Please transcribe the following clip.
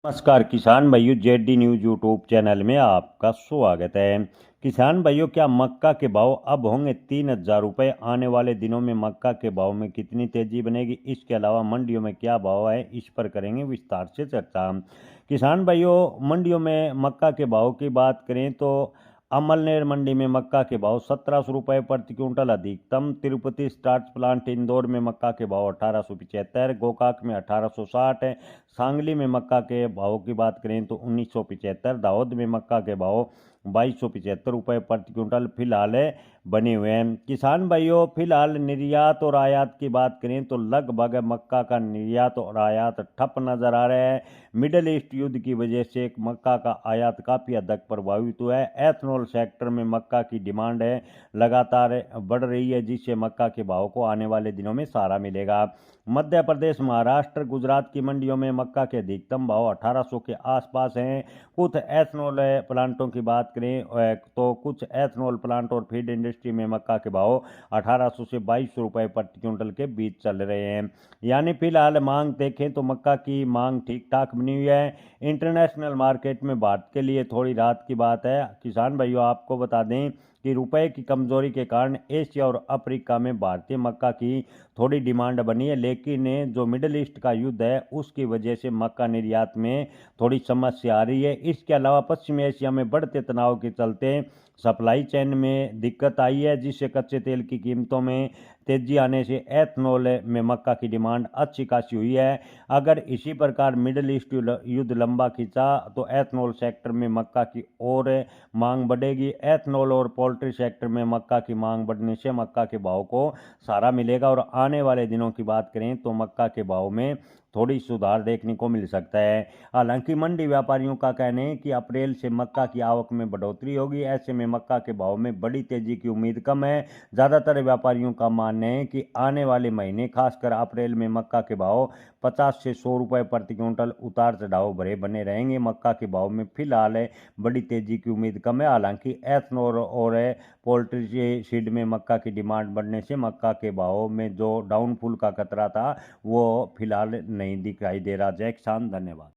नमस्कार किसान भाइयों, जेडी न्यूज यूट्यूब चैनल में आपका स्वागत है। किसान भाइयों, क्या मक्का के भाव अब होंगे 3,000 रुपये? आने वाले दिनों में मक्का के भाव में कितनी तेजी बनेगी? इसके अलावा मंडियों में क्या भाव है, इस पर करेंगे विस्तार से चर्चा। किसान भाइयों, मंडियों में मक्का के भाव की बात करें तो अमलनेर मंडी में मक्का के भाव 1700 रुपये प्रति क्विंटल अधिकतम। तिरुपति स्टार्च प्लांट इंदौर में मक्का के भाव 1875, गोकाक में 1860 है। सांगली में मक्का के भाव की बात करें तो 1975, दाहोद में मक्का के भाव 2275 रुपये प्रति क्विंटल फिलहाल बने हुए हैं। किसान भाइयों, फिलहाल निर्यात और आयात की बात करें तो लगभग मक्का का निर्यात और आयात ठप नजर आ रहा है। मिडल ईस्ट युद्ध की वजह से मक्का का आयात काफ़ी हद तक प्रभावित हुआ है। एथनॉल सेक्टर में मक्का की डिमांड है लगातार बढ़ रही है, जिससे मक्का के भाव को आने वाले दिनों में सहारा मिलेगा। मध्य प्रदेश, महाराष्ट्र, गुजरात की मंडियों में मक्का के अधिकतम भाव 1800 के आसपास हैं। कुछ एथनॉल प्लांटों की बात करें तो कुछ एथनॉल प्लांट और फीड इंडस्ट्री में मक्का के भाव 1800 से 2200 रुपये प्रति क्विंटल के बीच चल रहे हैं। यानी फिलहाल मांग देखें तो मक्का की मांग ठीक ठाक बनी हुई है। इंटरनेशनल मार्केट में भारत के लिए थोड़ी राहत की बात है। किसान भाइयों, आपको बता दें कि रुपए की कमजोरी के कारण एशिया और अफ्रीका में भारतीय मक्का की थोड़ी डिमांड बनी है, लेकिन जो मिडिल ईस्ट का युद्ध है उसकी वजह से मक्का निर्यात में थोड़ी समस्या आ रही है। इसके अलावा पश्चिमी एशिया में बढ़ते तनाव के चलते सप्लाई चेन में दिक्कत आई है, जिससे कच्चे तेल की कीमतों में तेजी आने से एथनॉल में मक्का की डिमांड अच्छी खासी हुई है। अगर इसी प्रकार मिडिल ईस्ट युद्ध लंबा खींचा तो एथनॉल सेक्टर में मक्का की और मांग बढ़ेगी। एथनॉल और पोल्ट्री सेक्टर में मक्का की मांग बढ़ने से मक्का के भाव को सहारा मिलेगा और आने वाले दिनों की बात करें तो मक्का के भाव में थोड़ी सुधार देखने को मिल सकता है। हालांकि मंडी व्यापारियों का कहना है कि अप्रैल से मक्का की आवक में बढ़ोतरी होगी, ऐसे में मक्का के भाव में बड़ी तेजी की उम्मीद कम है। ज़्यादातर व्यापारियों का मानना है कि आने वाले महीने खासकर अप्रैल में मक्का के भाव 50 से 100 रुपये प्रति क्विंटल उतार चढ़ाव भरे बने रहेंगे। मक्का के भाव में फिलहाल बड़ी तेजी की उम्मीद कम है। हालांकि एथनॉल और पोल्ट्री सीड में मक्का की डिमांड बढ़ने से मक्का के भाव में जो डाउनफॉल का खतरा था वो फिलहाल नहीं दिखाई दे रहा। जय किसान, धन्यवाद।